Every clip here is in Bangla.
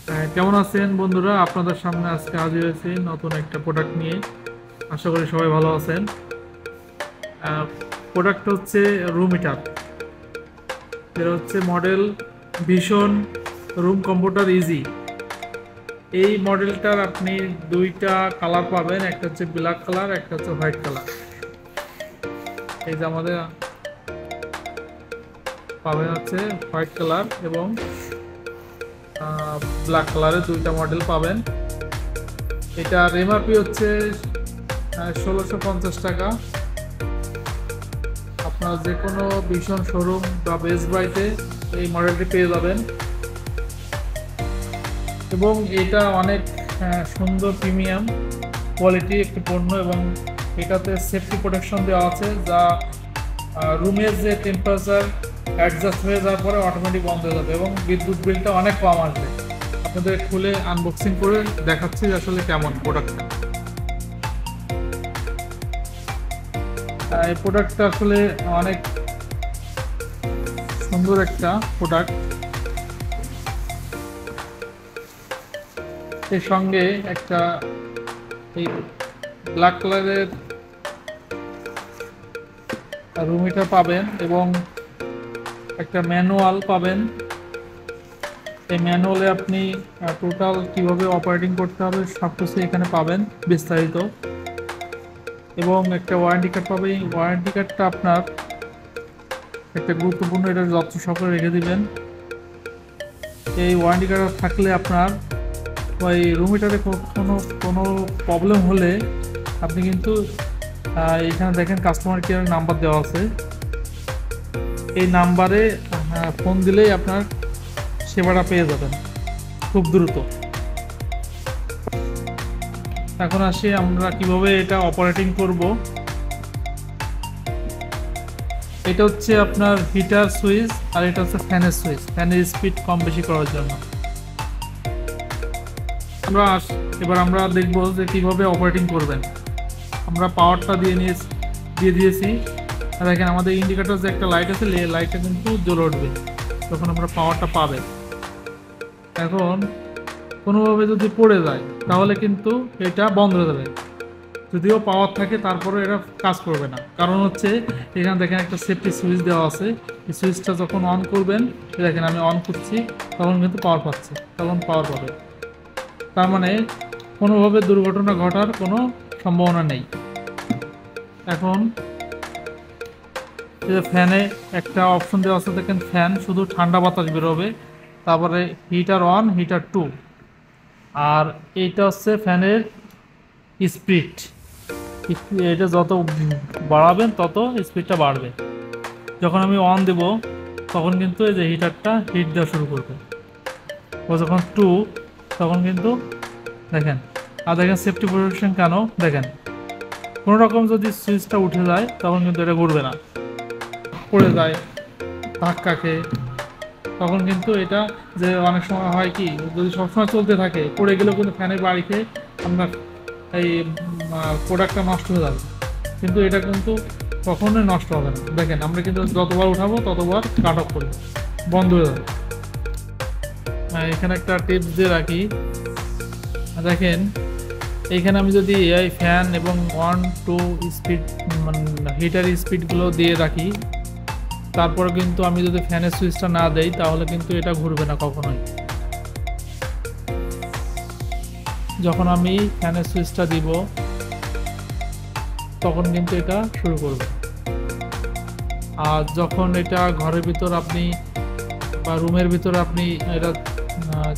কেমন আছেন বন্ধুরা? আপনাদের সামনে আজকে হাজির হয়েছি নতুন একটা প্রোডাক্ট নিয়ে। আশা করি সবাই ভালো আছেন। প্রোডাক্ট হচ্ছে রুম হিটার। এর হচ্ছে মডেল ভীষণ রুম কম্ফোর্টার ইজি। এই মডেলটার আপনি দুইটা কালার পাবেন, একটা হচ্ছে ব্ল্যাক কালার, একটা হচ্ছে হোয়াইট কালার। এই যে আমাদের পাবেন হচ্ছে হোয়াইট কালার এবং ব্ল্যাক কালারের দুইটা মডেল পাবেন। এটার এমআরপি হচ্ছে 1650 টাকা। আপনার যে কোনো ভীষণ শোরুম বা বেস্ট বাইতে এই মডেলটি পেয়ে যাবেন। এবং এটা অনেক সুন্দর প্রিমিয়াম কোয়ালিটি একটি পণ্য, এবং এটাতে সেফটি প্রোটেকশন দেওয়া আছে, যা রুমের যে টেম্পারেচার অ্যাডজাস্ট হয়ে যাওয়ার পরে অটোমেটিক বন্ধ হয়ে যাবে এবং বিদ্যুৎ বিলটা অনেক কম আসবে। আপনাদের খুলে আনবক্সিং করে দেখাচ্ছি যে আসলে কেমন প্রোডাক্টটা। এই প্রোডাক্টটা আসলে অনেক সুন্দর একটা প্রোডাক্ট। এর সঙ্গে একটা এই ব্ল্যাক কালারের রুম হিটার পাবেন এবং একটা ম্যানুয়াল পাবেন। এই ম্যানুয়ালে আপনি টোটাল কিভাবে অপারেটিং করতে হবে সব কিছু এখানে পাবেন বিস্তারিত, এবং একটা ওয়ারেন্টি কার্ড পাবেন। এই ওয়ারেন্টি কার্ডটা আপনার একটা গুরুত্বপূর্ণ, এটা যত্ন সহকারে রেখে দিবেন। এই ওয়ারেন্টি কার্ড থাকলে আপনার ওই রুম হিটারে কোনো প্রবলেম হলে আপনি কিন্তু এখানে দেখেন কাস্টমার কেয়ার নাম্বার দেওয়া আছে। এই নাম্বারে ফোন দিলেই আপনার সেবাটা পেয়ে যাবেন খুব দ্রুত। এখন আসি আমরা কিভাবে এটা অপারেটিং করব। এটা হচ্ছে আপনার হিটার সুইচ, আর এটা হচ্ছে ফ্যানের সুইচ, ফ্যানের স্পিড কম বেশি করার জন্য। এবার আমরা দেখব যে কিভাবে অপারেটিং করবেন। আমরা পাওয়ারটা দিয়ে দিয়েছি। আর দেখেন আমাদের ইন্ডিকেটর যে একটা লাইট আছে, লাইটটা কিন্তু জ্বলে উঠবে তখন আমরা পাওয়ারটা পাবে। এখন কোনোভাবে যদি পড়ে যায় তাহলে কিন্তু এটা বন্ধ হয়ে যাবে। যদিও পাওয়ার থাকে তারপরে এটা কাজ করবে না, কারণ হচ্ছে এখানে দেখেন একটা সেফটি সুইচ দেওয়া আছে। এই সুইচটা যখন অন করবেন, দেখেন আমি অন করছি, তখন কিন্তু পাওয়ার পাচ্ছে, তখন পাওয়ার পাবে। তার মানে কোনোভাবে দুর্ঘটনা ঘটার কোনো সম্ভাবনা নেই। এখন এই যে ফ্যানে একটা অপশন দেওয়া আছে, দেখেন ফ্যান শুধু ঠান্ডা বাতাস বেরোবে। তারপরে হিটার ওয়ান, হিটার টু, আর এইটা হচ্ছে ফ্যানের স্পিড। এটা যত বাড়াবেন তত স্পিডটা বাড়বে। যখন আমি অন দেব তখন কিন্তু এই যে হিটারটা হিট দেওয়া শুরু করবে। ও যখন টু, তখন কিন্তু দেখেন, আর দেখেন সেফটি প্রোটেকশন কেন, দেখেন কোনো রকম যদি সুইচটা উঠে যায় তখন কিন্তু এটা ঘুরবে না, পড়ে যায় ধাক্কা খেয়ে, তখন কিন্তু এটা যে অনেক সময় হয় কি, যদি সবসময় চলতে থাকে পড়ে গেলেও কিন্তু ফ্যানের বাড়ি খেয়ে আপনার এই প্রোডাক্টটা নষ্ট হয়ে যাবে। কিন্তু এটা কিন্তু কখনোই নষ্ট হবে না। দেখেন আমরা কিন্তু যতবার উঠাবো ততবার কাট অফ করবো, বন্ধ হয়ে যাবে। এখানে একটা টিপস দিয়ে রাখি, দেখেন এইখানে আমি যদি এই ফ্যান এবং ওয়ান টু স্পিড হিটার স্পিডগুলো দিয়ে রাখি, তারপরে কিন্তু আমি যদি ফ্যানের সুইচটা না দেই তাহলে কিন্তু এটা ঘুরবে না কখনোই। যখন আমি ফ্যানের সুইচটা দিব তখন কিন্তু এটা শুরু করবে। আর যখন এটা ঘরের ভিতর আপনি বা রুমের ভিতর আপনি এটা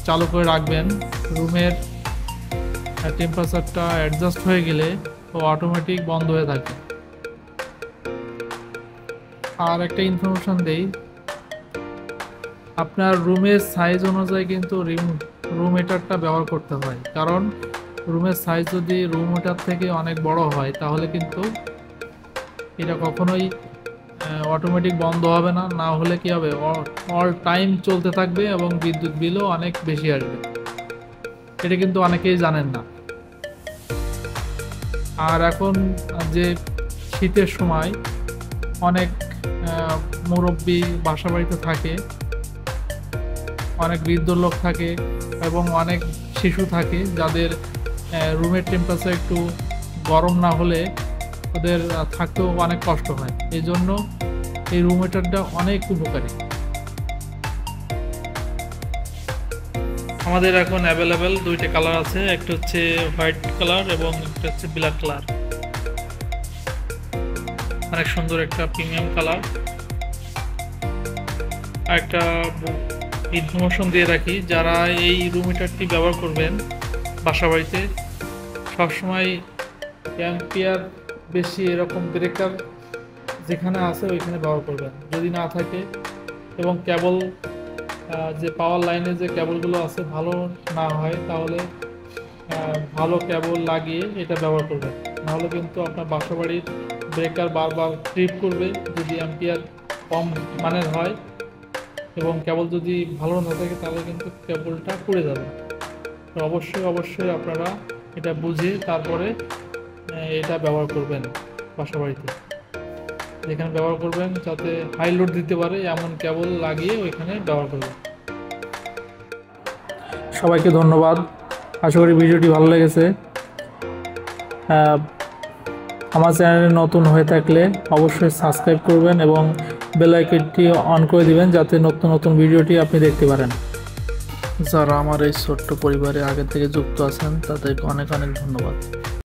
চালু করে রাখবেন, রুমের টেম্পারেচারটা অ্যাডজাস্ট হয়ে গেলে তো অটোমেটিক বন্ধ হয়ে থাকে। আর একটা ইনফরমেশন দেই, আপনার রুমের সাইজ অনুযায়ী কিন্তু রুম হিটারটা ব্যবহার করতে হয়। কারণ রুমের সাইজ যদি রুম হিটার থেকে অনেক বড় হয় তাহলে কিন্তু এটা কখনোই অটোমেটিক বন্ধ হবে না, না হলে কি হবে, অল টাইম চলতে থাকবে এবং বিদ্যুৎ বিলও অনেক বেশি আসবে। এটা কিন্তু অনেকেই জানেন না। আর এখন যে শীতের সময় অনেক মুরব্বী বাসা বাড়িতে থাকে, অনেক বৃদ্ধ লোক থাকে এবং অনেক শিশু থাকে যাদের রুমের টেম্পারেচার একটু গরম না হলে ওদের থাকতেও অনেক কষ্ট হয়। এই জন্য এই রুম হিটারটা অনেক উপকারী। আমাদের এখন অ্যাভেলেবেল দুইটা কালার আছে, একটা হচ্ছে হোয়াইট কালার এবং একটা হচ্ছে ব্ল্যাক কালার। অনেক সুন্দর একটা প্রিমিয়াম কালার। আর একটা ইনফরমেশন দিয়ে রাখি, যারা এই রুম হিটারটি ব্যবহার করবেন বাসা বাড়িতে, সবসময় অ্যাম্পিয়ার বেশি এরকম ব্রেকার যেখানে আছে ওইখানে ব্যবহার করবেন। যদি না থাকে এবং কেবল যে পাওয়ার লাইনে যে কেবলগুলো আছে ভালো না হয়, তাহলে ভালো কেবল লাগিয়ে এটা ব্যবহার করবেন। নাহলে কিন্তু আপনার বাসা বাড়ির ব্রেকার বারবার ট্রিপ করবে যদি অ্যাম্পিয়ার কম মানের হয়, এবং কেবল যদি ভালো না থাকে তাহলে কিন্তু কেবলটা পুড়ে যাবে। তো অবশ্যই আপনারা এটা বুঝে তারপরে এটা ব্যবহার করবেন বাসা বাড়িতে। যেখানে ব্যবহার করবেন যাতে হাই লোড দিতে পারে এমন কেবল লাগিয়ে ওইখানে ব্যবহার করবেন। সবাইকে ধন্যবাদ। আশা করি ভিডিওটি ভালো লেগেছে। আমার চ্যানেলে নতুন হয়ে থাকলে অবশ্যই সাবস্ক্রাইব করবেন এবং বেল আইকনটি অন করে দিবেন যাতে নতুন ভিডিওটি আপনি দেখতে পারেন। যারা আমার এই ছোট্ট পরিবারে আগে থেকে যুক্ত আছেন তাদেরকে অনেক ধন্যবাদ।